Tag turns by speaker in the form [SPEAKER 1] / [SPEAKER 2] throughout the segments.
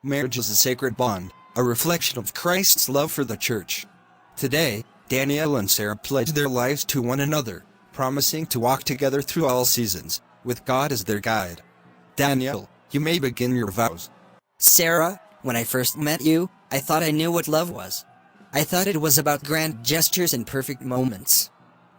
[SPEAKER 1] Marriage is a sacred bond, a reflection of Christ's love for the church. Today, Danielle and Sarah pledge their lives to one another, promising to walk together through all seasons, with God as their guide. Danielle, you may begin your vows.
[SPEAKER 2] Sarah, when I first met you, I thought I knew what love was. I thought it was about grand gestures and perfect moments.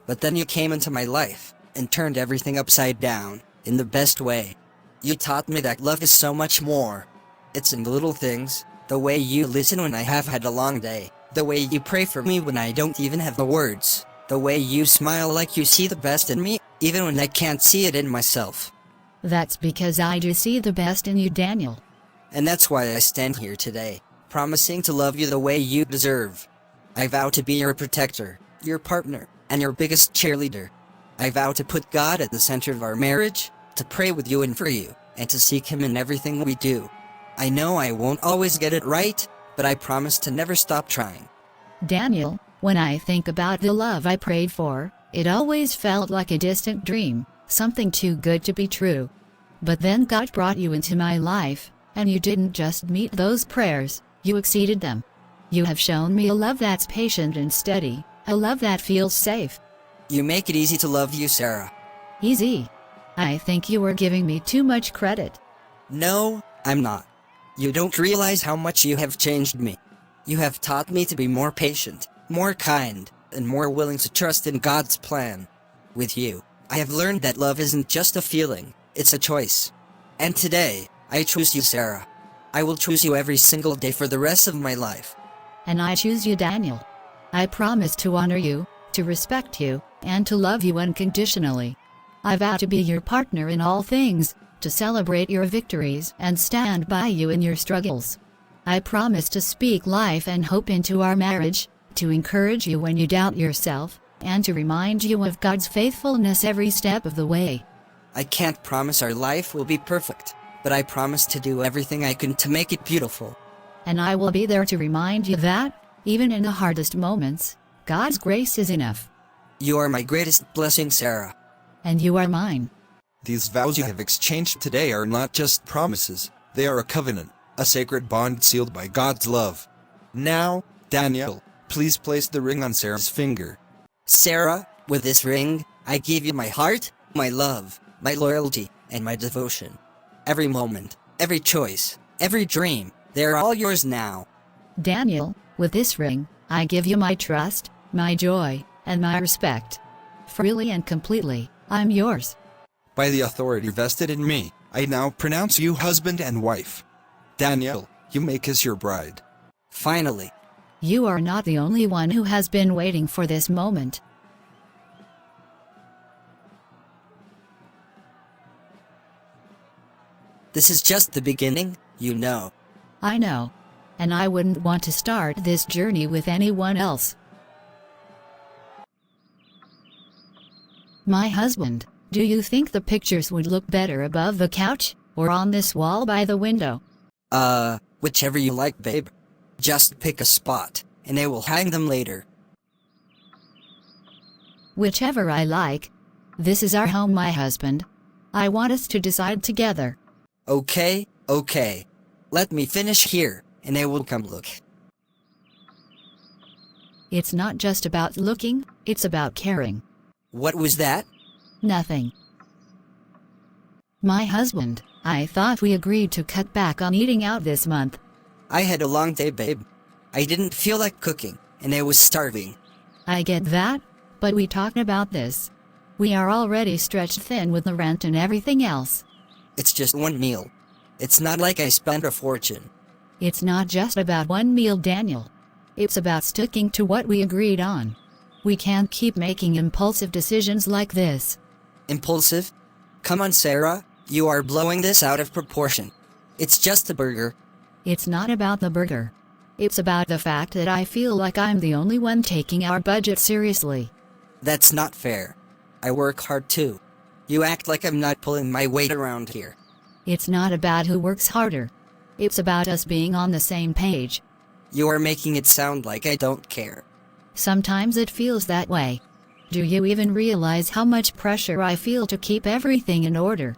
[SPEAKER 2] But then you came into my life, and turned everything upside down, in the best way. You taught me that love is so much more. It's in the little things, the way you listen when I have had a long day, the way you pray for me when I don't even have the words, the way you smile like you see the best in me, even when I can't see it in myself.
[SPEAKER 3] That's because I do see the best in you, Daniel.
[SPEAKER 2] And that's why I stand here today, promising to love you the way you deserve. I vow to be your protector, your partner, and your biggest cheerleader. I vow to put God at the center of our marriage, to pray with you and for you, and to seek Him in everything we do. I know I won't always get it right, but I promise to never stop trying.
[SPEAKER 3] Daniel, when I think about the love I prayed for, it always felt like a distant dream, something too good to be true. But then God brought you into my life, and you didn't just meet those prayers, you exceeded them. You have shown me a love that's patient and steady, a love that feels safe.
[SPEAKER 2] You make it easy to love you, Sarah.
[SPEAKER 3] Easy. I think you are giving me too much credit.
[SPEAKER 2] No, I'm not. You don't realize how much you have changed me. You have taught me to be more patient, more kind, and more willing to trust in God's plan. With you, I have learned that love isn't just a feeling, it's a choice. And today, I choose you, Sarah. I will choose you every single day for the rest of my life.
[SPEAKER 3] And I choose you, Daniel. I promise to honor you, to respect you, and to love you unconditionally. I vow to be your partner in all things, to celebrate your victories and stand by you in your struggles. I promise to speak life and hope into our marriage, to encourage you when you doubt yourself, and to remind you of God's faithfulness every step of the way.
[SPEAKER 2] I can't promise our life will be perfect, but I promise to do everything I can to make it beautiful.
[SPEAKER 3] And I will be there to remind you that, even in the hardest moments, God's grace is enough.
[SPEAKER 2] You are my greatest blessing, Sarah.
[SPEAKER 3] And you are mine.
[SPEAKER 1] These vows you have exchanged today are not just promises, they are a covenant, a sacred bond sealed by God's love. Now, Danielle, please place the ring on Sarah's finger.
[SPEAKER 2] Sarah, with this ring, I give you my heart, my love, my loyalty, and my devotion. Every moment, every choice, every dream, they are all yours now.
[SPEAKER 3] Daniel, with this ring, I give you my trust, my joy, and my respect. Freely and completely, I'm yours.
[SPEAKER 1] By the authority vested in me, I now pronounce you husband and wife. Danielle, you may kiss your bride.
[SPEAKER 2] Finally.
[SPEAKER 3] You are not the only one who has been waiting for this moment.
[SPEAKER 2] This is just the beginning, you know.
[SPEAKER 3] I know. And I wouldn't want to start this journey with anyone else. My husband, do you think the pictures would look better above the couch, or on this wall by the window?
[SPEAKER 2] Whichever you like, babe. Just pick a spot, and I will hang them later.
[SPEAKER 3] Whichever I like. This is our home, my husband. I want us to decide together.
[SPEAKER 2] Okay. Let me finish here, and I will come look.
[SPEAKER 3] It's not just about looking, it's about caring.
[SPEAKER 2] What was that?
[SPEAKER 3] Nothing. My husband, I thought we agreed to cut back on eating out this month.
[SPEAKER 2] I had a long day, babe. I didn't feel like cooking, and I was starving.
[SPEAKER 3] I get that, but we talked about this. We are already stretched thin with the rent and everything else.
[SPEAKER 2] It's just one meal. It's not like I spent a fortune.
[SPEAKER 3] It's not just about one meal, Daniel. It's about sticking to what we agreed on. We can't keep making impulsive decisions like this.
[SPEAKER 2] Impulsive? Come on, Sarah. You are blowing this out of proportion. It's just a burger.
[SPEAKER 3] It's not about the burger. It's about the fact that I feel like I'm the only one taking our budget seriously.
[SPEAKER 2] That's not fair. I work hard too. You act like I'm not pulling my weight around here.
[SPEAKER 3] It's not about who works harder. It's about us being on the same page.
[SPEAKER 2] You are making it sound like I don't care.
[SPEAKER 3] Sometimes it feels that way. Do you even realize how much pressure I feel to keep everything in order?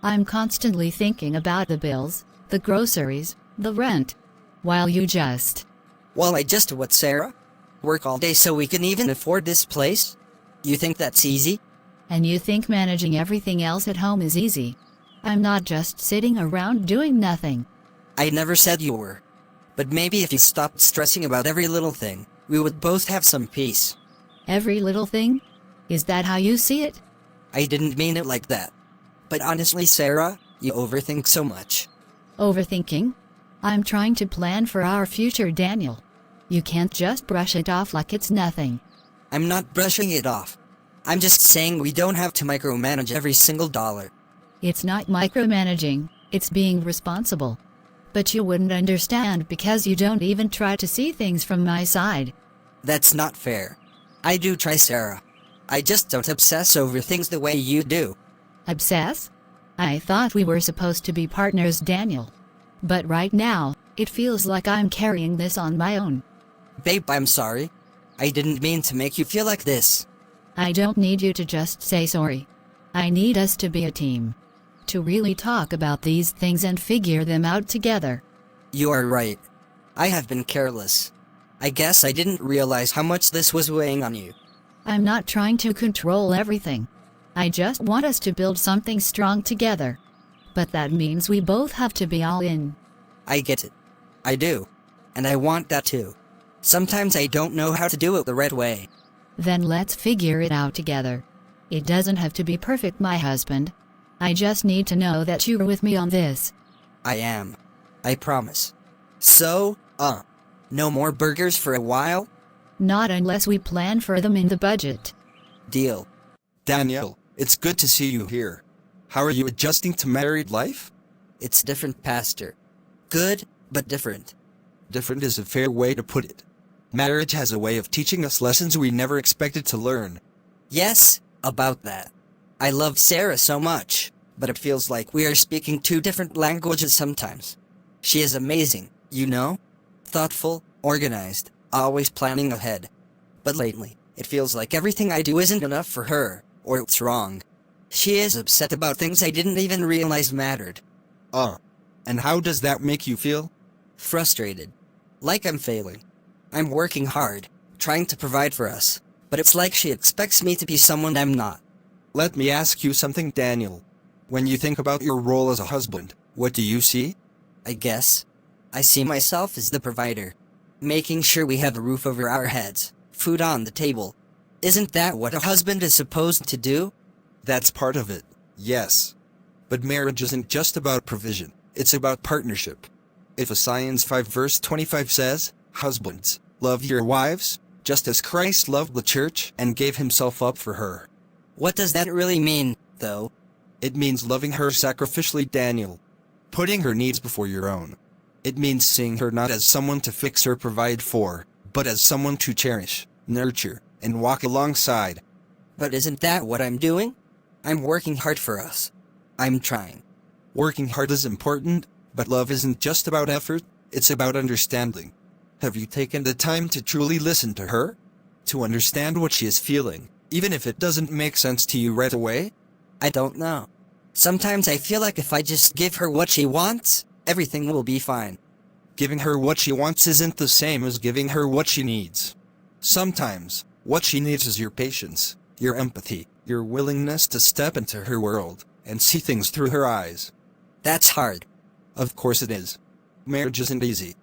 [SPEAKER 3] I'm constantly thinking about the bills, the groceries, The rent. While you just.
[SPEAKER 2] Well, I just what, Sarah? Work all day so we can even afford this place? You think that's easy?
[SPEAKER 3] And you think managing everything else at home is easy? I'm not just sitting around doing nothing.
[SPEAKER 2] I never said you were. But maybe if you stopped stressing about every little thing, we would both have some peace.
[SPEAKER 3] Every little thing? Is that how you see it?
[SPEAKER 2] I didn't mean it like that. But honestly, Sarah, you overthink so much.
[SPEAKER 3] Overthinking? I'm trying to plan for our future, Daniel. You can't just brush it off like it's nothing.
[SPEAKER 2] I'm not brushing it off. I'm just saying we don't have to micromanage every single dollar.
[SPEAKER 3] It's not micromanaging, it's being responsible. But you wouldn't understand because you don't even try to see things from my side.
[SPEAKER 2] That's not fair. I do try, Sarah. I just don't obsess over things the way you do.
[SPEAKER 3] Obsess? I thought we were supposed to be partners, Daniel. But right now, it feels like I'm carrying this on my own.
[SPEAKER 2] Babe, I'm sorry. I didn't mean to make you feel like this.
[SPEAKER 3] I don't need you to just say sorry. I need us to be a team. To really talk about these things and figure them out together.
[SPEAKER 2] You are right. I have been careless. I guess I didn't realize how much this was weighing on you.
[SPEAKER 3] I'm not trying to control everything. I just want us to build something strong together. But that means we both have to be all in.
[SPEAKER 2] I get it. I do. And I want that too. Sometimes I don't know how to do it the right way.
[SPEAKER 3] Then let's figure it out together. It doesn't have to be perfect, my husband. I just need to know that you're with me on this.
[SPEAKER 2] I am. I promise. So, no more burgers for a while?
[SPEAKER 3] Not unless we plan for them in the budget.
[SPEAKER 2] Deal.
[SPEAKER 1] Daniel, it's good to see you here. How are you adjusting to married life?
[SPEAKER 2] It's different, Pastor. Good, but different.
[SPEAKER 1] Different is a fair way to put it. Marriage has a way of teaching us lessons we never expected to learn.
[SPEAKER 2] Yes, about that. I love Sarah so much, but it feels like we are speaking two different languages sometimes. She is amazing, you know? Thoughtful, organized, always planning ahead. But lately, it feels like everything I do isn't enough for her, or it's wrong. She is upset about things I didn't even realize mattered.
[SPEAKER 1] And how does that make you feel?
[SPEAKER 2] Frustrated. Like I'm failing. I'm working hard, trying to provide for us, but it's like she expects me to be someone I'm not.
[SPEAKER 1] Let me ask you something, Daniel. When you think about your role as a husband, what do you see?
[SPEAKER 2] I guess. I see myself as the provider. Making sure we have a roof over our heads, food on the table. Isn't that what a husband is supposed to do?
[SPEAKER 1] That's part of it, yes. But marriage isn't just about provision, it's about partnership. If Ephesians 5 verse 25 says, "Husbands, love your wives, just as Christ loved the church and gave himself up for her."
[SPEAKER 2] What does that really mean, though?
[SPEAKER 1] It means loving her sacrificially, Daniel. Putting her needs before your own. It means seeing her not as someone to fix or provide for, but as someone to cherish, nurture, and walk alongside.
[SPEAKER 2] But isn't that what I'm doing? I'm working hard for us. I'm trying.
[SPEAKER 1] Working hard is important, but love isn't just about effort, it's about understanding. Have you taken the time to truly listen to her? To understand what she is feeling, even if it doesn't make sense to you right away?
[SPEAKER 2] I don't know. Sometimes I feel like if I just give her what she wants, everything will be fine.
[SPEAKER 1] Giving her what she wants isn't the same as giving her what she needs. Sometimes, what she needs is your patience, your empathy, your willingness to step into her world and see things through her eyes.
[SPEAKER 2] That's hard.
[SPEAKER 1] Of course it is. Marriage isn't easy.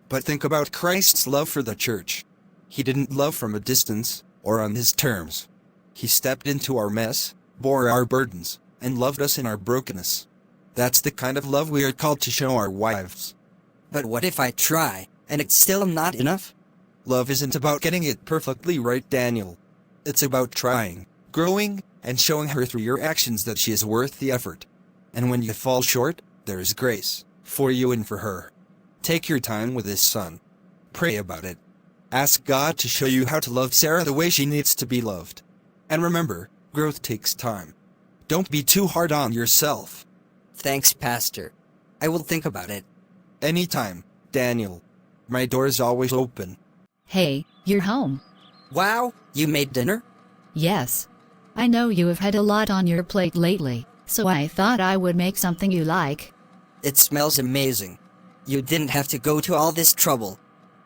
[SPEAKER 1] But think about Christ's love for the church. He didn't love from a distance, or on his terms. He stepped into our mess, bore our burdens, and loved us in our brokenness. That's the kind of love we are called to show our wives.
[SPEAKER 2] But what if I try, and it's still not enough?
[SPEAKER 1] Love isn't about getting it perfectly right, Daniel. It's about trying, growing, and showing her through your actions that she is worth the effort. And when you fall short, there is grace, for you and for her. Take your time with this, son. Pray about it. Ask God to show you how to love Sarah the way she needs to be loved. And remember, growth takes time. Don't be too hard on yourself.
[SPEAKER 2] Thanks, Pastor. I will think about it.
[SPEAKER 1] Anytime, Daniel. My door is always open.
[SPEAKER 3] Hey, you're home.
[SPEAKER 2] Wow, you made dinner?
[SPEAKER 3] Yes. I know you have had a lot on your plate lately, so I thought I would make something you like.
[SPEAKER 2] It smells amazing. You didn't have to go to all this trouble.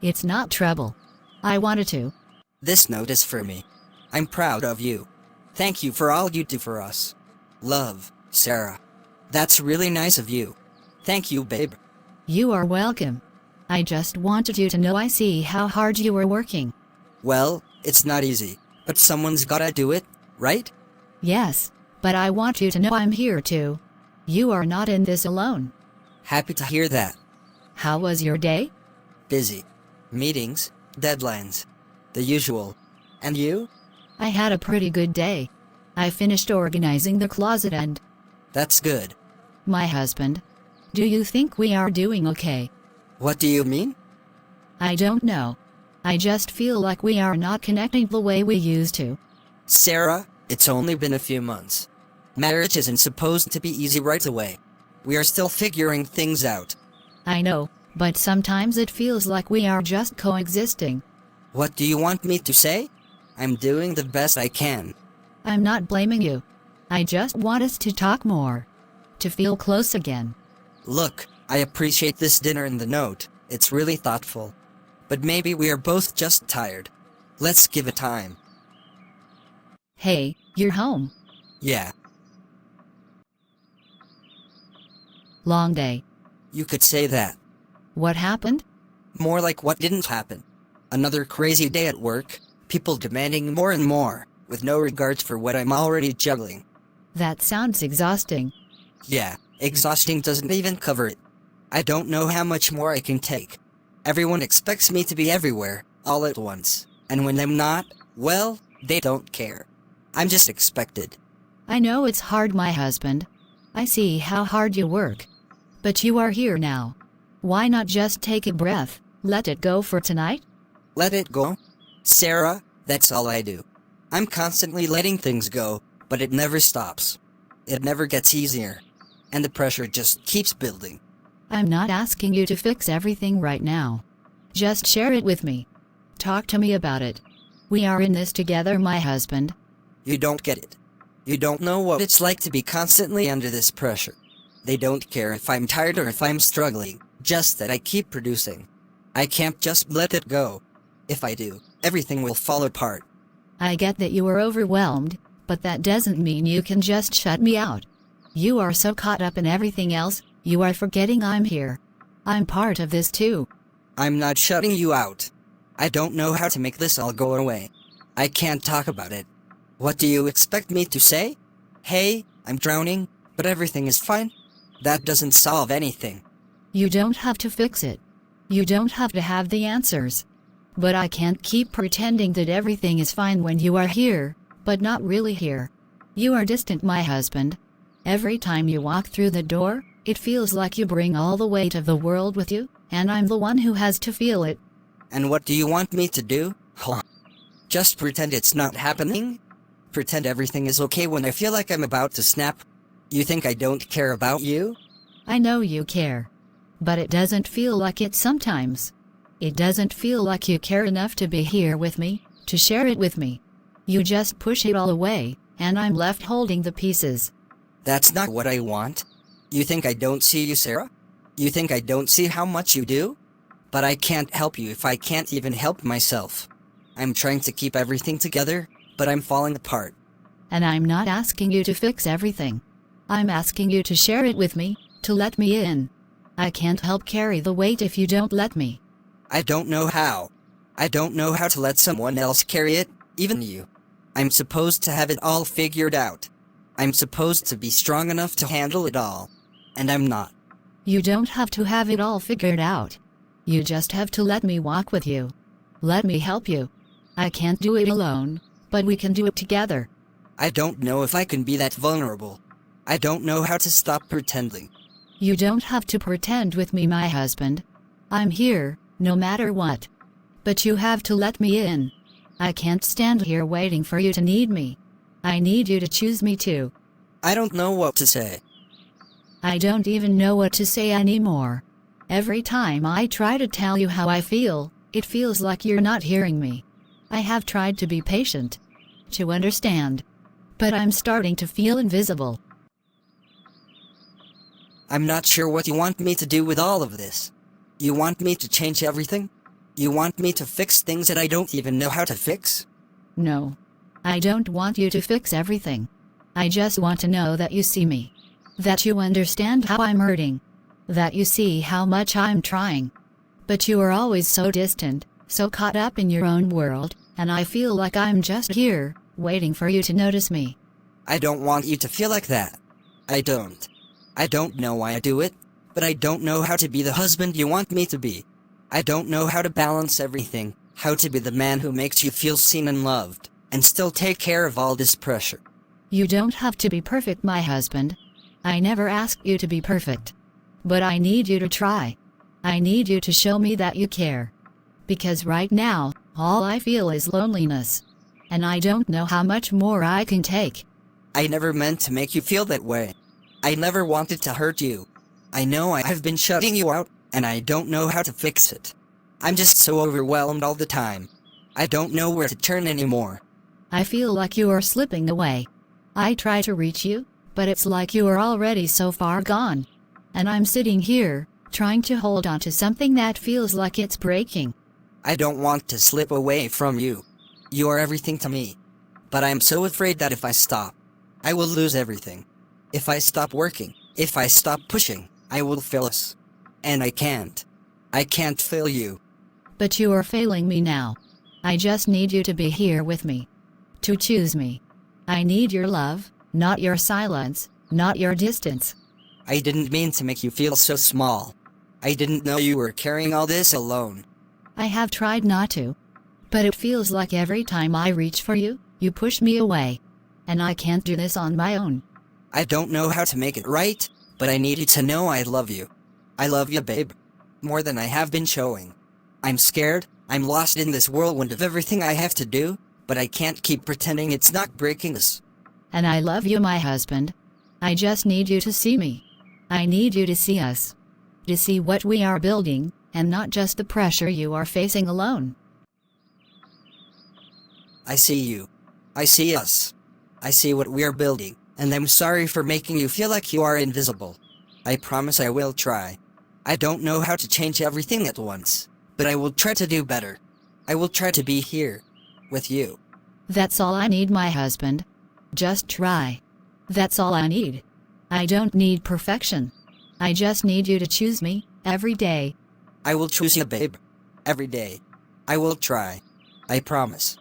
[SPEAKER 3] It's not trouble. I wanted to.
[SPEAKER 2] This note is for me. I'm proud of you. Thank you for all you do for us. Love, Sarah. That's really nice of you. Thank you, babe.
[SPEAKER 3] You are welcome. I just wanted you to know I see how hard you were working.
[SPEAKER 2] Well, it's not easy, but someone's gotta do it, right?
[SPEAKER 3] Yes, but I want you to know I'm here too. You are not in this alone.
[SPEAKER 2] Happy to hear that.
[SPEAKER 3] How was your day?
[SPEAKER 2] Busy. Meetings, deadlines. The usual. And you?
[SPEAKER 3] I had a pretty good day. I finished organizing the closet and
[SPEAKER 2] That's good.
[SPEAKER 3] my husband. Do you think we are doing okay?
[SPEAKER 2] What do you mean?
[SPEAKER 3] I don't know. I just feel like we are not connecting the way we used to.
[SPEAKER 2] Sarah, it's only been a few months. Marriage isn't supposed to be easy right away. We are still figuring things out.
[SPEAKER 3] I know, but sometimes it feels like we are just coexisting.
[SPEAKER 2] What do you want me to say? I'm doing the best I can.
[SPEAKER 3] I'm not blaming you. I just want us to talk more. To feel close again.
[SPEAKER 2] Look, I appreciate this dinner and the note. It's really thoughtful. But maybe we are both just tired. Let's give it time.
[SPEAKER 3] Hey, you're home.
[SPEAKER 2] Yeah,
[SPEAKER 3] Long day.
[SPEAKER 2] you could say that.
[SPEAKER 3] What happened?
[SPEAKER 2] More like what didn't happen. Another crazy day at work, people demanding more and more, with no regards for what I'm already juggling.
[SPEAKER 3] That sounds exhausting.
[SPEAKER 2] Yeah, exhausting doesn't even cover it. I don't know how much more I can take. Everyone expects me to be everywhere, all at once. And when I'm not, well, they don't care. I'm just expected.
[SPEAKER 3] I know it's hard, my husband. I see how hard you work. But you are here now. Why not just take a breath, let it go for tonight?
[SPEAKER 2] Let it go? Sarah, that's all I do. I'm constantly letting things go, but it never stops. It never gets easier. And the pressure just keeps building.
[SPEAKER 3] I'm not asking you to fix everything right now. Just share it with me. Talk to me about it. We are in this together, my husband.
[SPEAKER 2] You don't get it. You don't know what it's like to be constantly under this pressure. They don't care if I'm tired or if I'm struggling, just that I keep producing. I can't just let it go. If I do, everything will fall apart.
[SPEAKER 3] I get that you are overwhelmed, but that doesn't mean you can just shut me out. You are so caught up in everything else, you are forgetting I'm here. I'm part of this too.
[SPEAKER 2] I'm not shutting you out. I don't know how to make this all go away. I can't talk about it. What do you expect me to say? Hey, I'm drowning, but everything is fine? That doesn't solve anything.
[SPEAKER 3] You don't have to fix it. You don't have to have the answers. But I can't keep pretending that everything is fine when you are here, but not really here. You are distant, my husband. Every time you walk through the door, it feels like you bring all the weight of the world with you, and I'm the one who has to feel it.
[SPEAKER 2] And what do you want me to do? Huh? Just pretend it's not happening? Pretend everything is okay when I feel like I'm about to snap? You think I don't care about you?
[SPEAKER 3] I know you care. But it doesn't feel like it sometimes. It doesn't feel like you care enough to be here with me, to share it with me. You just push it all away, and I'm left holding the pieces.
[SPEAKER 2] That's not what I want. You think I don't see you, Sarah? You think I don't see how much you do? But I can't help you if I can't even help myself. I'm trying to keep everything together, but I'm falling apart.
[SPEAKER 3] And I'm not asking you to fix everything. I'm asking you to share it with me, to let me in. I can't help carry the weight if you don't let me.
[SPEAKER 2] I don't know how. I don't know how to let someone else carry it, even you. I'm supposed to have it all figured out. I'm supposed to be strong enough to handle it all. And I'm not.
[SPEAKER 3] You don't have to have it all figured out. You just have to let me walk with you. Let me help you. I can't do it alone, but we can do it together.
[SPEAKER 2] I don't know if I can be that vulnerable. I don't know how to stop pretending.
[SPEAKER 3] You don't have to pretend with me, my husband. I'm here, no matter what. But you have to let me in. I can't stand here waiting for you to need me. I need you to choose me too.
[SPEAKER 2] I don't know what to say.
[SPEAKER 3] I don't even know what to say anymore. Every time I try to tell you how I feel, it feels like you're not hearing me. I have tried to be patient, to understand. But I'm starting to feel invisible.
[SPEAKER 2] I'm not sure what you want me to do with all of this. You want me to change everything? You want me to fix things that I don't even know how to fix?
[SPEAKER 3] No. I don't want you to fix everything. I just want to know that you see me. That you understand how I'm hurting. That you see how much I'm trying. But you are always so distant, so caught up in your own world, and I feel like I'm just here, waiting for you to notice me.
[SPEAKER 2] I don't want you to feel like that. I don't. I don't know why I do it, but I don't know how to be the husband you want me to be. I don't know how to balance everything, how to be the man who makes you feel seen and loved, and still take care of all this pressure.
[SPEAKER 3] You don't have to be perfect, my husband. I never asked you to be perfect. But I need you to try. I need you to show me that you care. Because right now, all I feel is loneliness. And I don't know how much more I can take.
[SPEAKER 2] I never meant to make you feel that way. I never wanted to hurt you. I know I have been shutting you out, and I don't know how to fix it. I'm just so overwhelmed all the time. I don't know where to turn anymore.
[SPEAKER 3] I feel like you are slipping away. I try to reach you, but it's like you are already so far gone. And I'm sitting here, trying to hold on to something that feels like it's breaking.
[SPEAKER 2] I don't want to slip away from you. You are everything to me. But I'm so afraid that if I stop, I will lose everything. If I stop working, if I stop pushing, I will fail us. And I can't. I can't fail you.
[SPEAKER 3] But you are failing me now. I just need you to be here with me. To choose me. I need your love, not your silence, not your distance.
[SPEAKER 2] I didn't mean to make you feel so small. I didn't know you were carrying all this alone.
[SPEAKER 3] I have tried not to. But it feels like every time I reach for you, you push me away. And I can't do this on my own.
[SPEAKER 2] I don't know how to make it right, but I need you to know I love you. I love you, babe. More than I have been showing. I'm scared, I'm lost in this whirlwind of everything I have to do, but I can't keep pretending it's not breaking us.
[SPEAKER 3] And I love you, my husband. I just need you to see me. I need you to see us. To see what we are building, and not just the pressure you are facing alone.
[SPEAKER 2] I see you. I see us. I see what we are building, and I'm sorry for making you feel like you are invisible. I promise I will try. I don't know how to change everything at once, but I will try to do better. I will try to be here, with you.
[SPEAKER 3] That's all I need, my husband. Just try. That's all I need. I don't need perfection. I just need you to choose me, every day.
[SPEAKER 2] I will choose you, babe. Every day. I will try. I promise.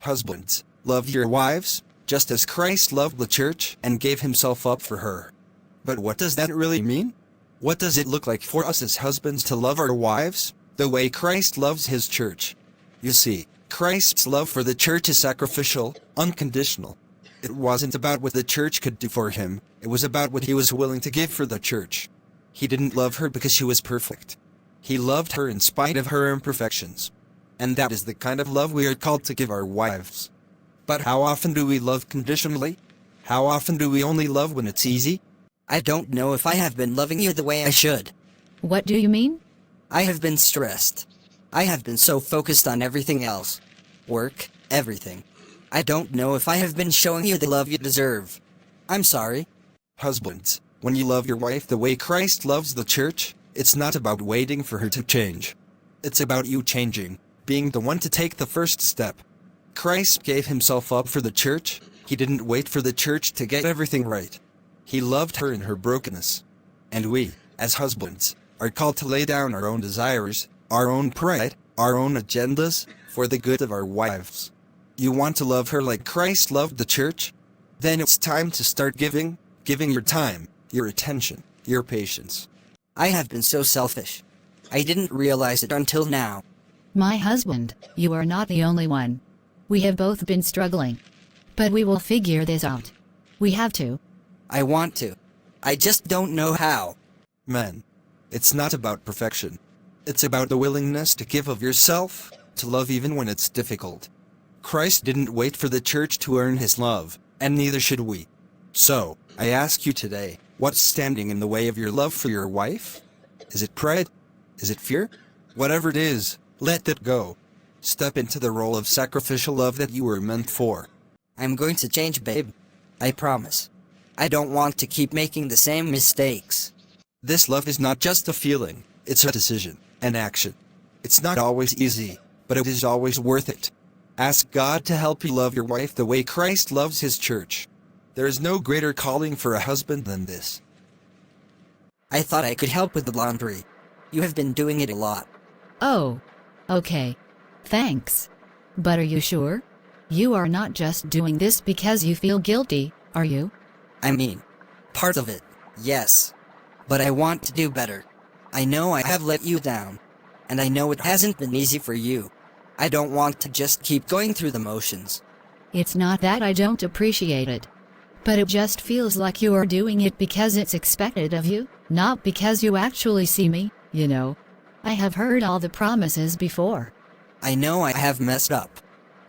[SPEAKER 1] Husbands, love your wives, just as Christ loved the church and gave himself up for her. But what does that really mean? What does it look like for us as husbands to love our wives, the way Christ loves his church? You see, Christ's love for the church is sacrificial, unconditional. It wasn't about what the church could do for him, it was about what he was willing to give for the church. He didn't love her because she was perfect. He loved her in spite of her imperfections. And that is the kind of love we are called to give our wives. But how often do we love conditionally? How often do we only love when it's easy?
[SPEAKER 2] I don't know if I have been loving you the way I should.
[SPEAKER 3] What do you mean?
[SPEAKER 2] I have been stressed. I have been so focused on everything else. Work, everything. I don't know if I have been showing you the love you deserve. I'm sorry.
[SPEAKER 1] Husbands, when you love your wife the way Christ loves the church, it's not about waiting for her to change. It's about you changing, being the one to take the first step. Christ gave himself up for the church. He didn't wait for the church to get everything right. He loved her in her brokenness. And we, as husbands, are called to lay down our own desires, our own pride, our own agendas, for the good of our wives. You want to love her like Christ loved the church? Then it's time to start giving your time, your attention, your patience.
[SPEAKER 2] I have been so selfish. I didn't realize it until now.
[SPEAKER 3] My husband, you are not the only one. We have both been struggling. But we will figure this out. We have to.
[SPEAKER 2] I want to. I just don't know how.
[SPEAKER 1] Men, it's not about perfection. It's about the willingness to give of yourself, to love even when it's difficult. Christ didn't wait for the church to earn his love, and neither should we. So, I ask you today, what's standing in the way of your love for your wife? Is it pride? Is it fear? Whatever it is, let that go. Step into the role of sacrificial love that you were meant for.
[SPEAKER 2] I'm going to change, babe. I promise. I don't want to keep making the same mistakes.
[SPEAKER 1] This love is not just a feeling, it's a decision. and action. It's not always easy, but it is always worth it. Ask God to help you love your wife the way Christ loves his church. There is no greater calling for a husband than this.
[SPEAKER 2] I thought I could help with the laundry. You have been doing it a lot.
[SPEAKER 3] Oh. Okay. Thanks. But are you sure? You are not just doing this because you feel guilty, are you?
[SPEAKER 2] I mean, part of it, yes. But I want to do better. I know I have let you down. And I know it hasn't been easy for you. I don't want to just keep going through the motions.
[SPEAKER 3] It's not that I don't appreciate it. But it just feels like you are doing it because it's expected of you, not because you actually see me, you know. I have heard all the promises before.
[SPEAKER 2] I know I have messed up.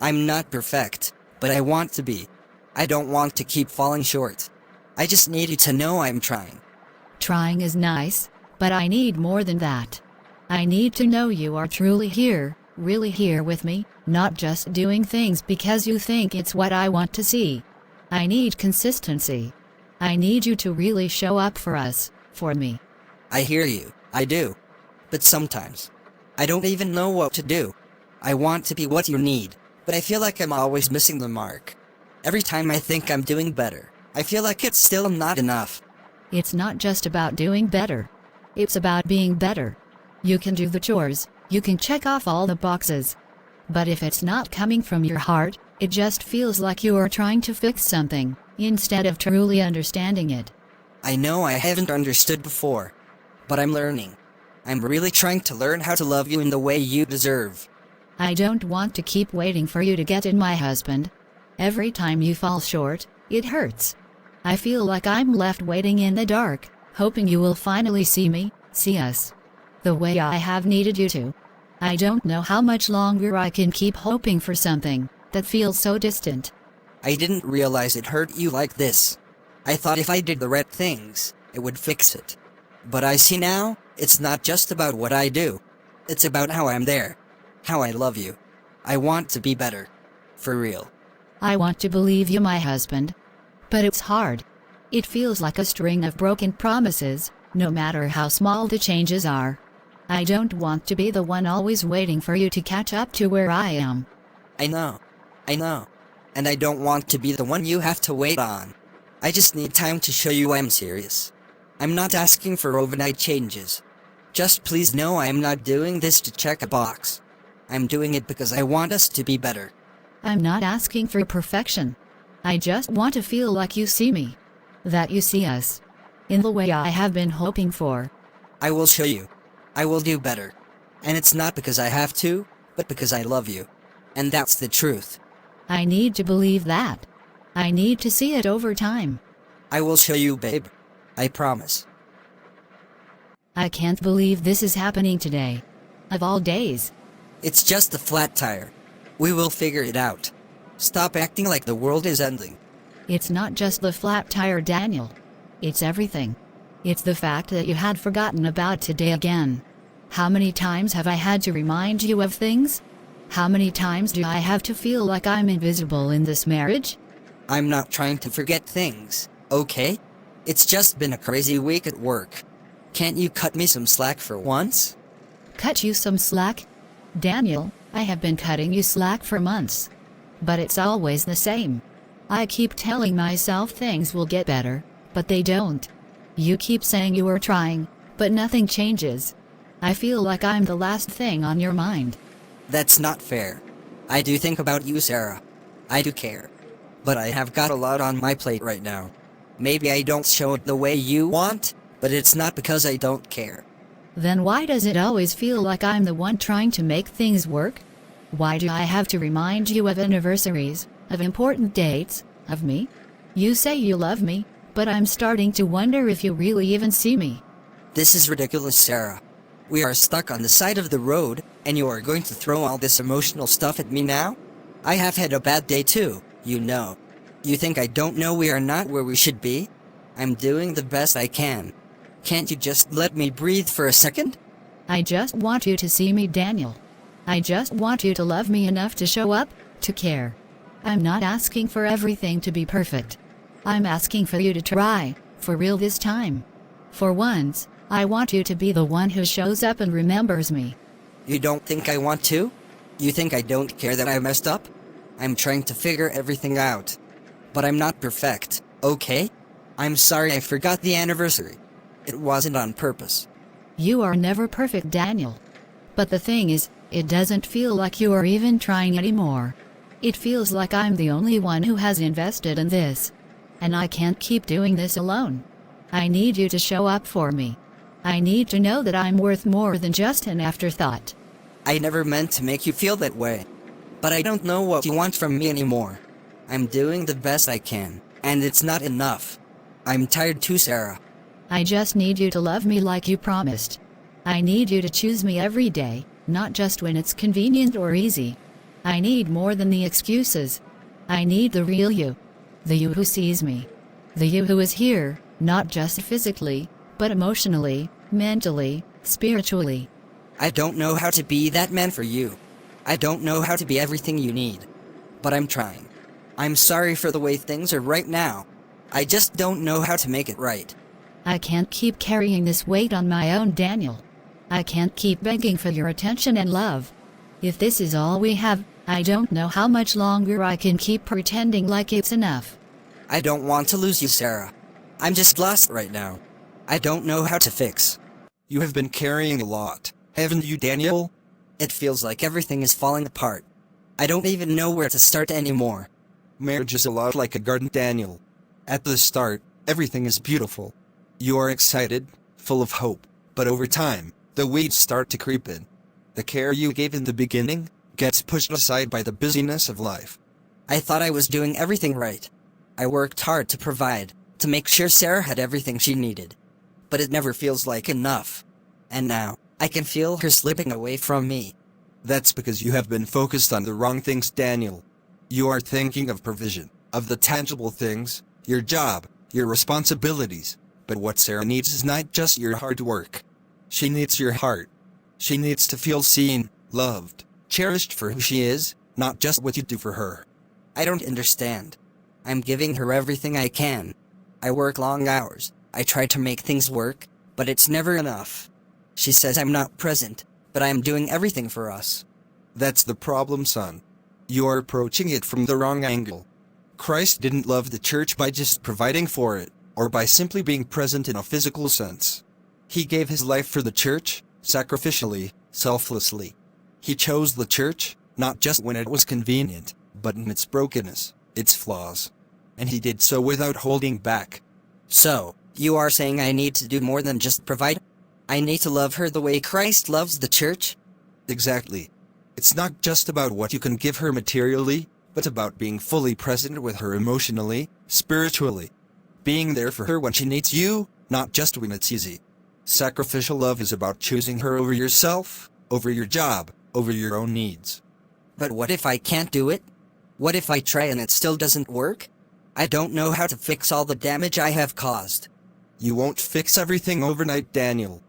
[SPEAKER 2] I'm not perfect, but I want to be. I don't want to keep falling short. I just need you to know I'm trying.
[SPEAKER 3] Trying is nice, but I need more than that. I need to know you are truly here, really here with me, not just doing things because you think it's what I want to see. I need consistency. I need you to really show up for us, for me.
[SPEAKER 2] I hear you, I do. But sometimes, I don't even know what to do. I want to be what you need, but I feel like I'm always missing the mark. Every time I think I'm doing better, I feel like it's still not enough.
[SPEAKER 3] It's not just about doing better. It's about being better. You can do the chores, you can check off all the boxes. But if it's not coming from your heart, it just feels like you are trying to fix something, instead of truly understanding it.
[SPEAKER 2] I know I haven't understood before, but I'm learning. I'm really trying to learn how to love you in the way you deserve.
[SPEAKER 3] I don't want to keep waiting for you to get in, my husband. Every time you fall short, it hurts. I feel like I'm left waiting in the dark, hoping you will finally see me, see us. The way I have needed you to. I don't know how much longer I can keep hoping for something that feels so distant.
[SPEAKER 2] I didn't realize it hurt you like this. I thought if I did the right things, it would fix it. But I see now, it's not just about what I do. It's about how I'm there. How I love you. I want to be better. For real.
[SPEAKER 3] I want to believe you, my husband. But it's hard. It feels like a string of broken promises, no matter how small the changes are. I don't want to be the one always waiting for you to catch up to where I am.
[SPEAKER 2] I know. And I don't want to be the one you have to wait on. I just need time to show you I'm serious. I'm not asking for overnight changes. Just please know I am not doing this to check a box. I'm doing it because I want us to be better.
[SPEAKER 3] I'm not asking for perfection. I just want to feel like you see me. That you see us. In the way I have been hoping for.
[SPEAKER 2] I will show you. I will do better. And it's not because I have to, but because I love you. And that's the truth.
[SPEAKER 3] I need to believe that. I need to see it over time.
[SPEAKER 2] I will show you, babe. I promise.
[SPEAKER 3] I can't believe this is happening today. Of all days.
[SPEAKER 2] It's just a flat tire. We will figure it out. Stop acting like the world is ending.
[SPEAKER 3] It's not just the flat tire, Daniel. It's everything. It's the fact that you had forgotten about today again. How many times have I had to remind you of things? How many times do I have to feel like I'm invisible in this marriage?
[SPEAKER 2] I'm not trying to forget things, okay? It's just been a crazy week at work. Can't you cut me some slack for once?
[SPEAKER 3] Cut you some slack? Daniel, I have been cutting you slack for months. But it's always the same. I keep telling myself things will get better, but they don't. You keep saying you are trying, but nothing changes. I feel like I'm the last thing on your mind.
[SPEAKER 2] That's not fair. I do think about you, Sarah. I do care. But I have got a lot on my plate right now. Maybe I don't show it the way you want, but it's not because I don't care.
[SPEAKER 3] Then why does it always feel like I'm the one trying to make things work? Why do I have to remind you of anniversaries, of important dates, of me? You say you love me, but I'm starting to wonder if you really even see me.
[SPEAKER 2] This is ridiculous, Sarah. We are stuck on the side of the road, and you are going to throw all this emotional stuff at me now? I have had a bad day too, you know. You think I don't know we are not where we should be? I'm doing the best I can. Can't you just let me breathe for a second?
[SPEAKER 3] I just want you to see me, Daniel. I just want you to love me enough to show up, to care. I'm not asking for everything to be perfect. I'm asking for you to try, for real this time. For once, I want you to be the one who shows up and remembers me.
[SPEAKER 2] You don't think I want to? You think I don't care that I messed up? I'm trying to figure everything out. But I'm not perfect, okay? I'm sorry I forgot the anniversary. It wasn't on purpose.
[SPEAKER 3] You are never perfect, Daniel. But the thing is, it doesn't feel like you are even trying anymore. It feels like I'm the only one who has invested in this. And I can't keep doing this alone. I need you to show up for me. I need to know that I'm worth more than just an afterthought.
[SPEAKER 2] I never meant to make you feel that way. But I don't know what you want from me anymore. I'm doing the best I can, and it's not enough. I'm tired too, Sarah.
[SPEAKER 3] I just need you to love me like you promised. I need you to choose me every day, not just when it's convenient or easy. I need more than the excuses. I need the real you. The you who sees me. The you who is here, not just physically, but emotionally, mentally, spiritually.
[SPEAKER 2] I don't know how to be that man for you. I don't know how to be everything you need. But I'm trying. I'm sorry for the way things are right now. I just don't know how to make it right.
[SPEAKER 3] I can't keep carrying this weight on my own, Daniel. I can't keep begging for your attention and love. If this is all we have, I don't know how much longer I can keep pretending like it's enough.
[SPEAKER 2] I don't want to lose you, Sarah. I'm just lost right now. I don't know how to fix.
[SPEAKER 1] You have been carrying a lot, haven't you, Daniel?
[SPEAKER 2] It feels like everything is falling apart. I don't even know where to start anymore.
[SPEAKER 1] Marriage is a lot like a garden, Daniel. At the start, everything is beautiful. You are excited, full of hope, but over time, the weeds start to creep in. The care you gave in the beginning gets pushed aside by the busyness of life.
[SPEAKER 2] I thought I was doing everything right. I worked hard to provide, to make sure Sarah had everything she needed. But it never feels like enough. And now, I can feel her slipping away from me.
[SPEAKER 1] That's because you have been focused on the wrong things, Daniel. You are thinking of provision, of the tangible things, your job, your responsibilities. But what Sarah needs is not just your hard work. She needs your heart. She needs to feel seen, loved, cherished for who she is, not just what you do for her.
[SPEAKER 2] I don't understand. I'm giving her everything I can. I work long hours. I try to make things work, but it's never enough. She says I'm not present, but I'm doing everything for us.
[SPEAKER 1] That's the problem, son. You are approaching it from the wrong angle. Christ didn't love the church by just providing for it, or by simply being present in a physical sense. He gave his life for the church, sacrificially, selflessly. He chose the church, not just when it was convenient, but in its brokenness, its flaws. And he did so without holding back.
[SPEAKER 2] So, you are saying I need to do more than just provide? I need to love her the way Christ loves the church?
[SPEAKER 1] Exactly. It's not just about what you can give her materially, but about being fully present with her emotionally, spiritually. Being there for her when she needs you, not just when it's easy. Sacrificial love is about choosing her over yourself, over your job, over your own needs.
[SPEAKER 2] But what if I can't do it? What if I try and it still doesn't work? I don't know how to fix all the damage I have caused.
[SPEAKER 1] You won't fix everything overnight, Daniel.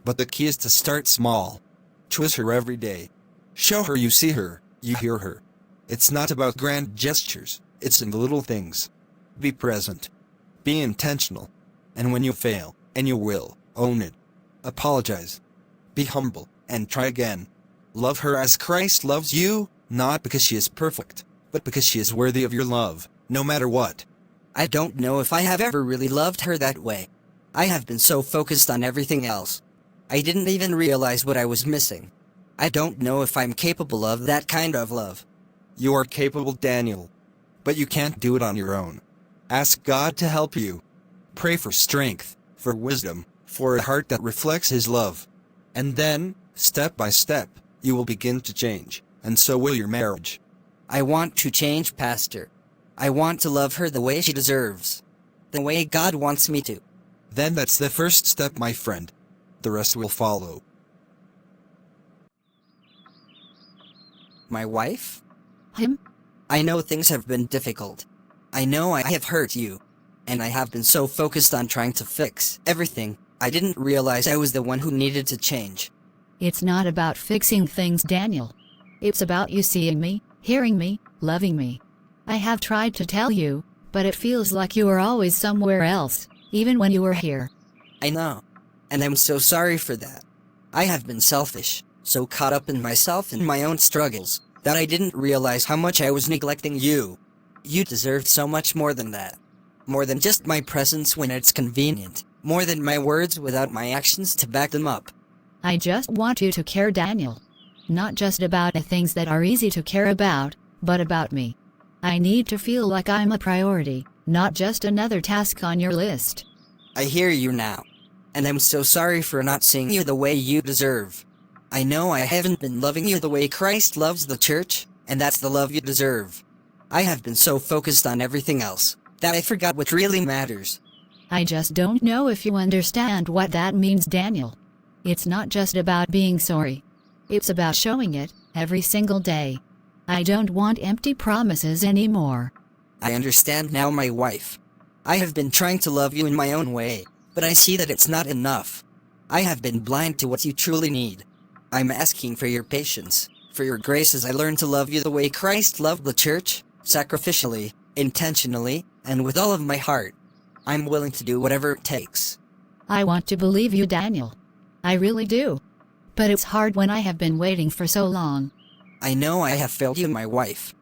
[SPEAKER 1] But the key is to start small. Choose her every day. Show her you see her, you hear her. It's not about grand gestures, it's in the little things. Be present. Be intentional. And when you fail, and you will, own it. Apologize. Be humble, and try again. Love her as Christ loves you, not because she is perfect, but because she is worthy of your love, no matter what.
[SPEAKER 2] I don't know if I have ever really loved her that way. I have been so focused on everything else. I didn't even realize what I was missing. I don't know if I'm capable of that kind of love.
[SPEAKER 1] You are capable, Daniel. But you can't do it on your own. Ask God to help you. Pray for strength, for wisdom, for a heart that reflects His love. And then, step by step, you will begin to change, and so will your marriage.
[SPEAKER 2] I want to change, Pastor. I want to love her the way she deserves. The way God wants me to.
[SPEAKER 1] Then that's the first step, my friend. The rest will follow.
[SPEAKER 2] My wife?
[SPEAKER 3] Him?
[SPEAKER 2] I know things have been difficult. I know I have hurt you. And I have been so focused on trying to fix everything, I didn't realize I was the one who needed to change.
[SPEAKER 3] It's not about fixing things, Daniel. It's about you seeing me, hearing me, loving me. I have tried to tell you, but it feels like you are always somewhere else, even when you are here.
[SPEAKER 2] I know. and I'm so sorry for that. I have been selfish, so caught up in myself and my own struggles, that I didn't realize how much I was neglecting you. You deserve so much more than that. More than just my presence when it's convenient, more than my words without my actions to back them up.
[SPEAKER 3] I just want you to care, Daniel. Not just about the things that are easy to care about, but about me. I need to feel like I'm a priority, not just another task on your list.
[SPEAKER 2] I hear you now. And I'm so sorry for not seeing you the way you deserve. I know I haven't been loving you the way Christ loves the church, and that's the love you deserve. I have been so focused on everything else, that I forgot what really matters.
[SPEAKER 3] I just don't know if you understand what that means, Daniel. It's not just about being sorry. It's about showing it, every single day. I don't want empty promises anymore.
[SPEAKER 2] I understand now, my wife. I have been trying to love you in my own way, but I see that it's not enough. I have been blind to what you truly need. I'm asking for your patience, for your grace as I learn to love you the way Christ loved the church, sacrificially, intentionally, and with all of my heart. I'm willing to do whatever it takes.
[SPEAKER 3] I want to believe you, Daniel. I really do. But it's hard when I have been waiting for so long.
[SPEAKER 2] I know I have failed you, my wife.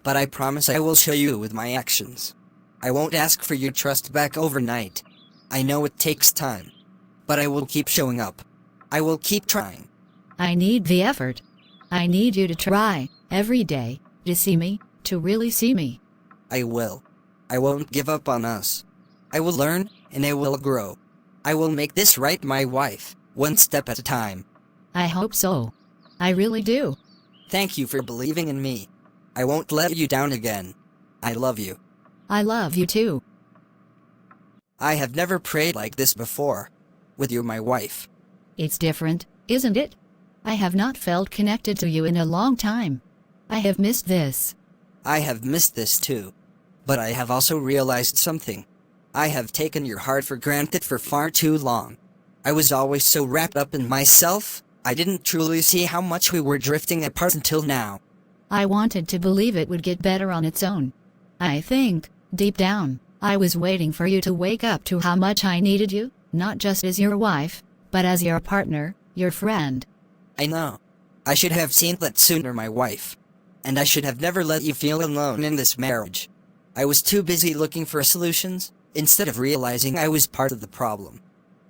[SPEAKER 2] But I promise I will show you with my actions. I won't ask for your trust back overnight. I know it takes time. But I will keep showing up. I will keep trying.
[SPEAKER 3] I need the effort. I need you to try, every day, to see me, to really see me.
[SPEAKER 2] I will. I won't give up on us. I will learn, and I will grow. I will make this right, my wife, one step at a time.
[SPEAKER 3] I hope so. I really do.
[SPEAKER 2] Thank you for believing in me. I won't let you down again. I love you.
[SPEAKER 3] I love you too.
[SPEAKER 2] I have never prayed like this before. With you, my wife.
[SPEAKER 3] It's different, isn't it? I have not felt connected to you in a long time. I have missed this.
[SPEAKER 2] I have missed this too. But I have also realized something. I have taken your heart for granted for far too long. I was always so wrapped up in myself, I didn't truly see how much we were drifting apart until now.
[SPEAKER 3] I wanted to believe it would get better on its own. I think, deep down, I was waiting for you to wake up to how much I needed you, not just as your wife, but as your partner, your friend.
[SPEAKER 2] I know. I should have seen that sooner, my wife. And I should have never let you feel alone in this marriage. I was too busy looking for solutions, instead of realizing I was part of the problem.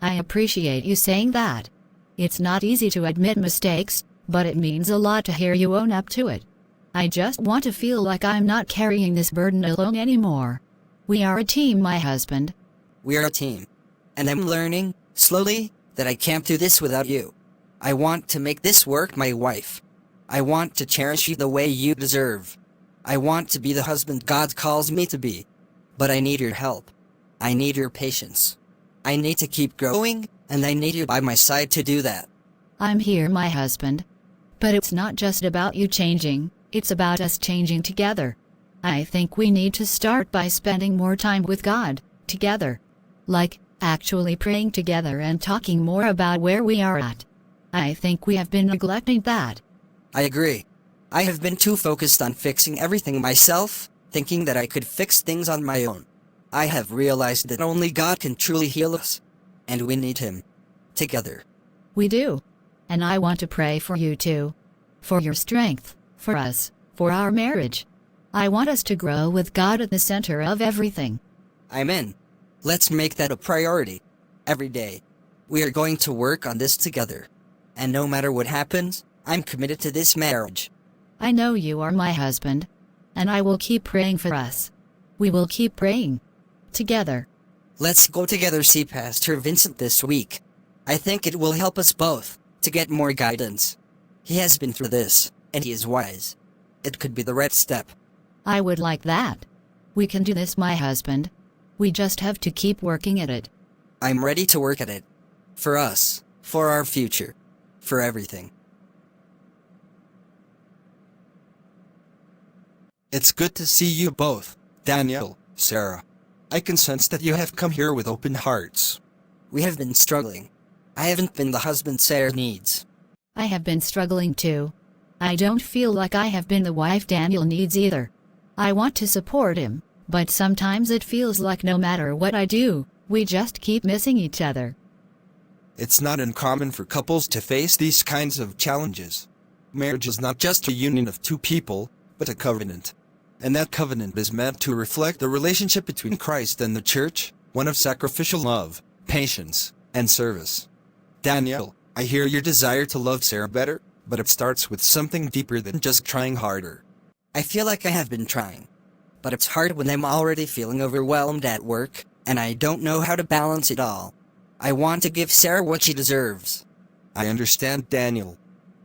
[SPEAKER 3] I appreciate you saying that. It's not easy to admit mistakes, but it means a lot to hear you own up to it. I just want to feel like I'm not carrying this burden alone anymore. We are a team, my husband.
[SPEAKER 2] We are a team. And I'm learning, slowly, that I can't do this without you. I want to make this work, my wife. I want to cherish you the way you deserve. I want to be the husband God calls me to be. But I need your help. I need your patience. I need to keep growing, and I need you by my side to do that.
[SPEAKER 3] I'm here, my husband. But it's not just about you changing, it's about us changing together. I think we need to start by spending more time with God, together. Like, actually praying together and talking more about where we are at. I think we have been neglecting that.
[SPEAKER 2] I agree. I have been too focused on fixing everything myself, thinking that I could fix things on my own. I have realized that only God can truly heal us. And we need Him. Together.
[SPEAKER 3] We do. And I want to pray for you too. For your strength, for us, for our marriage. I want us to grow with God at the center of everything.
[SPEAKER 2] I'm in. Let's make that a priority. Every day. We are going to work on this together. And no matter what happens, I'm committed to this marriage.
[SPEAKER 3] I know you are my husband. And I will keep praying for us. We will keep praying. Together.
[SPEAKER 2] Let's go together see Pastor Vincent this week. I think it will help us both to get more guidance. He has been through this, and he is wise. It could be the right step.
[SPEAKER 3] I would like that. We can do this, my husband. We just have to keep working at it.
[SPEAKER 2] I'm ready to work at it. For us, for our future, for everything.
[SPEAKER 1] It's good to see you both, Daniel, Sarah. I can sense that you have come here with open hearts.
[SPEAKER 2] We have been struggling. I haven't been the husband Sarah needs.
[SPEAKER 3] I have been struggling too. I don't feel like I have been the wife Daniel needs either. I want to support him, but sometimes it feels like no matter what I do, we just keep missing each other.
[SPEAKER 1] It's not uncommon for couples to face these kinds of challenges. Marriage is not just a union of two people, but a covenant. And that covenant is meant to reflect the relationship between Christ and the church, one of sacrificial love, patience, and service. Daniel, I hear your desire to love Sarah better, but it starts with something deeper than just trying harder.
[SPEAKER 2] I feel like I have been trying. But it's hard when I'm already feeling overwhelmed at work, and I don't know how to balance it all. I want to give Sarah what she deserves.
[SPEAKER 1] I understand, Daniel.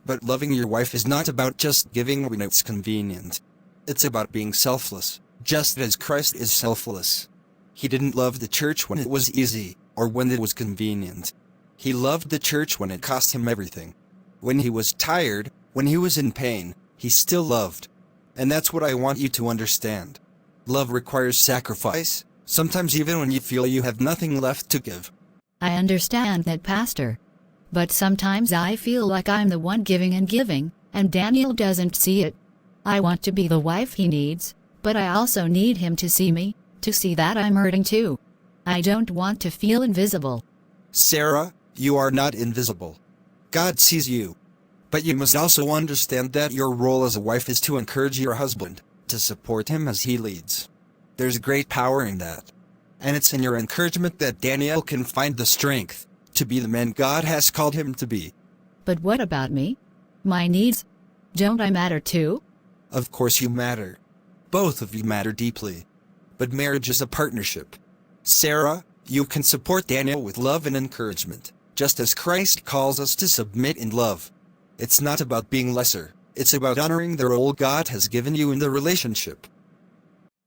[SPEAKER 1] But loving your wife is not about just giving when it's convenient. It's about being selfless, just as Christ is selfless. He didn't love the church when it was easy, or when it was convenient. He loved the church when it cost him everything. When he was tired, when he was in pain, he still loved. And that's what I want you to understand. Love requires sacrifice, sometimes even when you feel you have nothing left to give.
[SPEAKER 3] I understand that, Pastor. But sometimes I feel like I'm the one giving, and Daniel doesn't see it. I want to be the wife he needs, but I also need him to see me, to see that I'm hurting too. I don't want to feel invisible.
[SPEAKER 1] Sarah, you are not invisible. God sees you. But you must also understand that your role as a wife is to encourage your husband, to support him as he leads. There's great power in that. And it's in your encouragement that Daniel can find the strength to be the man God has called him to be.
[SPEAKER 3] But what about me? My needs? Don't I matter too?
[SPEAKER 1] Of course you matter. Both of you matter deeply. But marriage is a partnership. Sarah, you can support Daniel with love and encouragement, just as Christ calls us to submit in love. It's not about being lesser. It's about honoring the role God has given you in the relationship.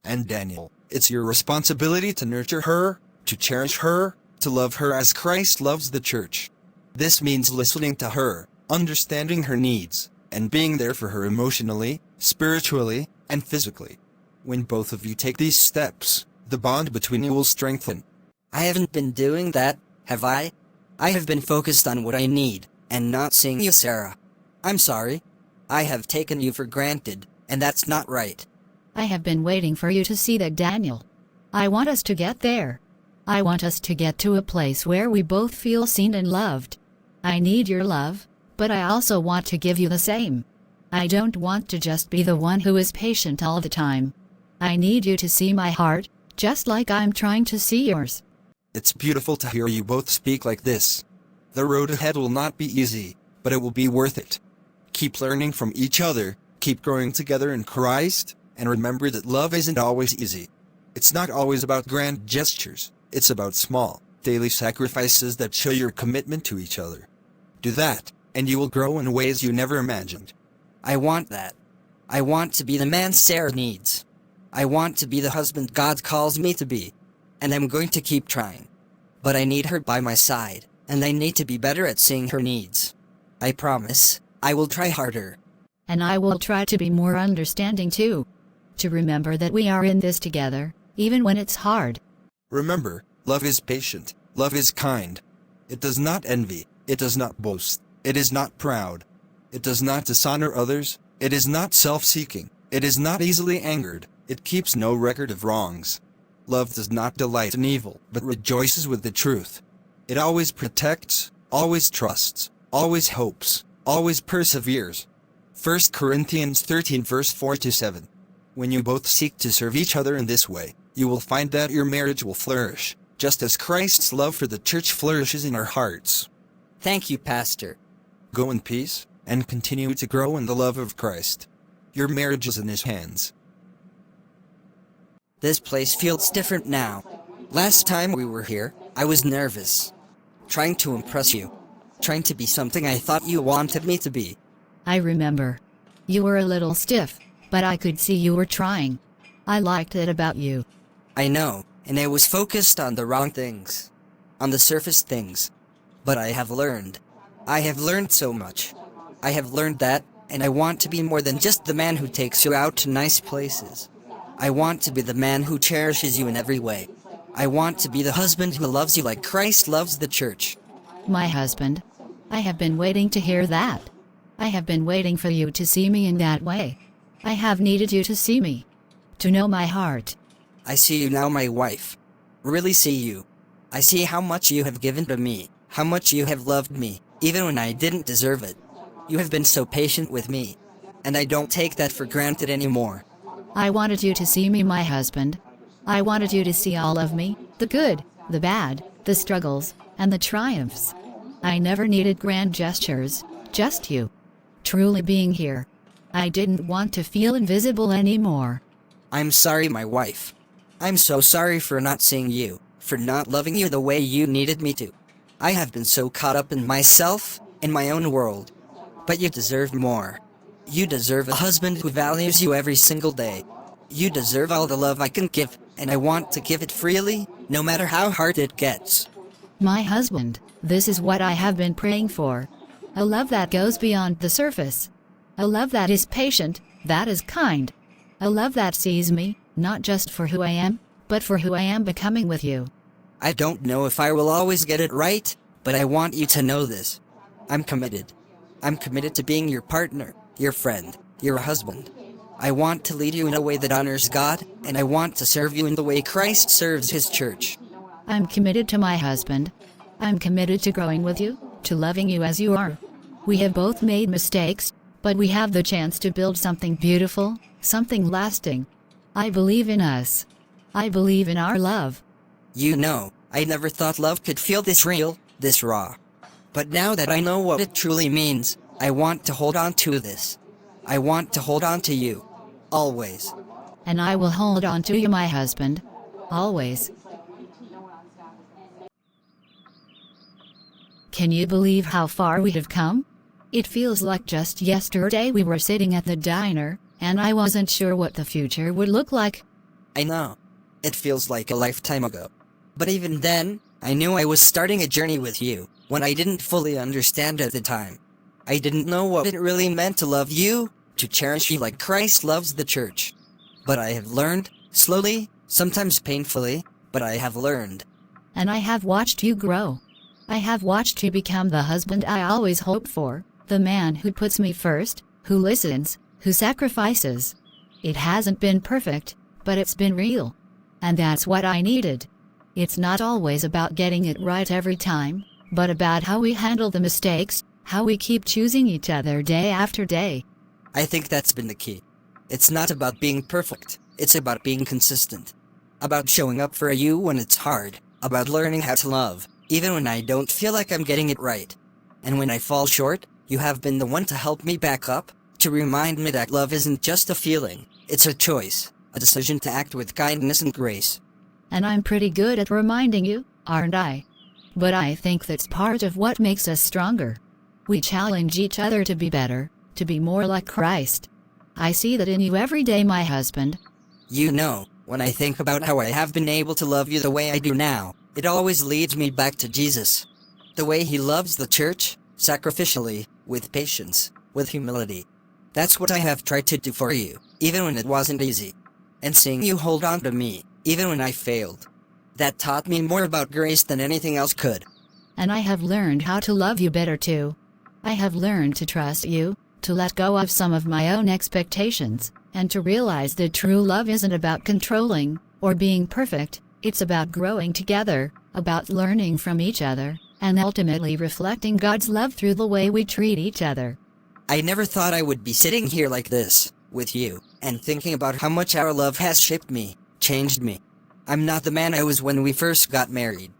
[SPEAKER 1] And Daniel, it's your responsibility to nurture her, to cherish her, to love her as Christ loves the church. This means listening to her, understanding her needs, and being there for her emotionally, spiritually, and physically. When both of you take these steps, the bond between you will strengthen.
[SPEAKER 2] I haven't been doing that, have I? I have been focused on what I need, and not seeing you, Sarah. I'm sorry. I have taken you for granted, and that's not right.
[SPEAKER 3] I have been waiting for you to see that, Daniel. I want us to get there. I want us to get to a place where we both feel seen and loved. I need your love, but I also want to give you the same. I don't want to just be the one who is patient all the time. I need you to see my heart, just like I'm trying to see yours.
[SPEAKER 1] It's beautiful to hear you both speak like this. The road ahead will not be easy, but it will be worth it. Keep learning from each other, keep growing together in Christ, and remember that love isn't always easy. It's not always about grand gestures, it's about small, daily sacrifices that show your commitment to each other. Do that, and you will grow in ways you never imagined.
[SPEAKER 2] I want that. I want to be the man Sarah needs. I want to be the husband God calls me to be. And I'm going to keep trying. But I need her by my side, and I need to be better at seeing her needs. I promise, I will try harder.
[SPEAKER 3] And I will try to be more understanding too. To remember that we are in this together, even when it's hard.
[SPEAKER 1] Remember, love is patient, love is kind. It does not envy, it does not boast, it is not proud. It does not dishonor others, it is not self-seeking, it is not easily angered, it keeps no record of wrongs. Love does not delight in evil, but rejoices with the truth. It always protects, always trusts, always hopes, always perseveres. 1 Corinthians 13 verse 4-7. When you both seek to serve each other in this way, you will find that your marriage will flourish, just as Christ's love for the church flourishes in our hearts.
[SPEAKER 2] Thank you, Pastor.
[SPEAKER 1] Go in peace, and continue to grow in the love of Christ. Your marriage is in His hands.
[SPEAKER 2] This place feels different now. Last time we were here, I was nervous. Trying to impress you. Trying to be something I thought you wanted me to be.
[SPEAKER 3] I remember. You were a little stiff, but I could see you were trying. I liked it about you.
[SPEAKER 2] I know, and I was focused on the wrong things. On the surface things. But I have learned. I have learned so much. I have learned that, and I want to be more than just the man who takes you out to nice places. I want to be the man who cherishes you in every way. I want to be the husband who loves you like Christ loves the church.
[SPEAKER 3] My husband. I have been waiting to hear that. I have been waiting for you to see me in that way. I have needed you to see me. To know my heart.
[SPEAKER 2] I see you now, my wife. Really see you. I see how much you have given to me, how much you have loved me, even when I didn't deserve it. You have been so patient with me, and I don't take that for granted anymore.
[SPEAKER 3] I wanted you to see me, my husband. I wanted you to see all of me, the good, the bad, the struggles, and the triumphs. I never needed grand gestures, just you. Truly being here. I didn't want to feel invisible anymore.
[SPEAKER 2] I'm sorry, my wife. I'm so sorry for not seeing you, for not loving you the way you needed me to. I have been so caught up in myself, in my own world. But you deserve more. You deserve a husband who values you every single day. You deserve all the love I can give, and I want to give it freely, no matter how hard it gets.
[SPEAKER 3] My husband, this is what I have been praying for. A love that goes beyond the surface. A love that is patient, that is kind. A love that sees me, not just for who I am, but for who I am becoming with you.
[SPEAKER 2] I don't know if I will always get it right, but I want you to know this. I'm committed. I'm committed to being your partner, your friend, your husband. I want to lead you in a way that honors God, and I want to serve you in the way Christ serves His church.
[SPEAKER 3] I'm committed to my husband. I'm committed to growing with you, to loving you as you are. We have both made mistakes, but we have the chance to build something beautiful, something lasting. I believe in us. I believe in our love.
[SPEAKER 2] You know, I never thought love could feel this real, this raw. But now that I know what it truly means, I want to hold on to this. I want to hold on to you. Always.
[SPEAKER 3] And I will hold on to you, my husband. Always. Can you believe how far we have come? It feels like just yesterday we were sitting at the diner, and I wasn't sure what the future would look like.
[SPEAKER 2] I know. It feels like a lifetime ago. But even then, I knew I was starting a journey with you, when I didn't fully understand at the time. I didn't know what it really meant to love you, to cherish you like Christ loves the church. But I have learned, slowly, sometimes painfully, but I have learned.
[SPEAKER 3] And I have watched you grow. I have watched you become the husband I always hoped for, the man who puts me first, who listens, who sacrifices. It hasn't been perfect, but it's been real. And that's what I needed. It's not always about getting it right every time, but about how we handle the mistakes, how we keep choosing each other day after day.
[SPEAKER 2] I think that's been the key. It's not about being perfect, it's about being consistent. About showing up for you when it's hard, about learning how to love, even when I don't feel like I'm getting it right. And when I fall short, you have been the one to help me back up, to remind me that love isn't just a feeling, it's a choice, a decision to act with kindness and grace.
[SPEAKER 3] And I'm pretty good at reminding you, aren't I? But I think that's part of what makes us stronger. We challenge each other to be better, to be more like Christ. I see that in you every day, my husband.
[SPEAKER 2] You know, when I think about how I have been able to love you the way I do now, it always leads me back to Jesus. The way He loves the church, sacrificially, with patience, with humility. That's what I have tried to do for you, even when it wasn't easy. And seeing you hold on to me, even when I failed. That taught me more about grace than anything else could.
[SPEAKER 3] And I have learned how to love you better too. I have learned to trust you, to let go of some of my own expectations, and to realize that true love isn't about controlling, or being perfect, it's about growing together, about learning from each other, and ultimately reflecting God's love through the way we treat each other.
[SPEAKER 2] I never thought I would be sitting here like this, with you, and thinking about how much our love has shaped me, changed me. I'm not the man I was when we first got married.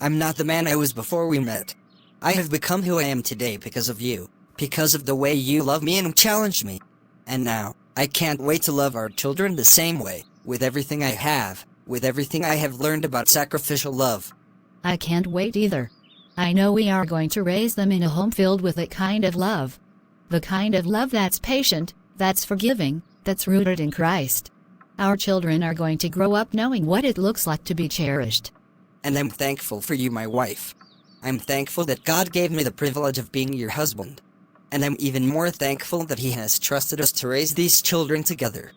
[SPEAKER 2] I'm not the man I was before we met. I have become who I am today because of you, because of the way you love me and challenge me. And now, I can't wait to love our children the same way, with everything I have, with everything I have learned about sacrificial love.
[SPEAKER 3] I can't wait either. I know we are going to raise them in a home filled with that kind of love. The kind of love that's patient, that's forgiving, that's rooted in Christ. Our children are going to grow up knowing what it looks like to be cherished.
[SPEAKER 2] And I'm thankful for you, my wife. I'm thankful that God gave me the privilege of being your husband. And I'm even more thankful that He has trusted us to raise these children together.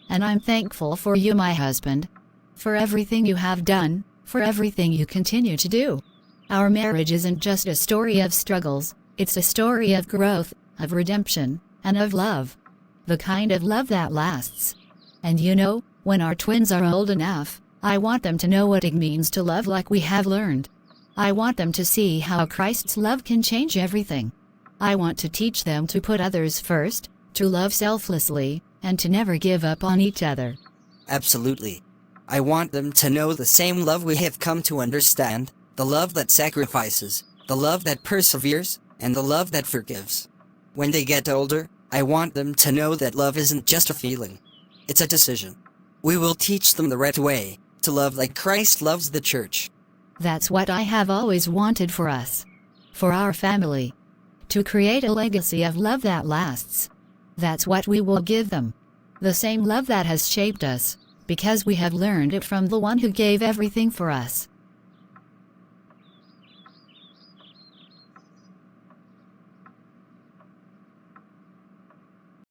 [SPEAKER 3] And I'm thankful for you, my husband. For everything you have done, for everything you continue to do. Our marriage isn't just a story of struggles, it's a story of growth, of redemption, and of love. The kind of love that lasts. And you know, when our twins are old enough, I want them to know what it means to love like we have learned. I want them to see how Christ's love can change everything. I want to teach them to put others first, to love selflessly, and to never give up on each other.
[SPEAKER 2] Absolutely. I want them to know the same love we have come to understand, the love that sacrifices, the love that perseveres, and the love that forgives. When they get older, I want them to know that love isn't just a feeling. It's a decision. We will teach them the right way, to love like Christ loves the church.
[SPEAKER 3] That's what I have always wanted for us. For our family. To create a legacy of love that lasts. That's what we will give them. The same love that has shaped us, because we have learned it from the one who gave everything for us.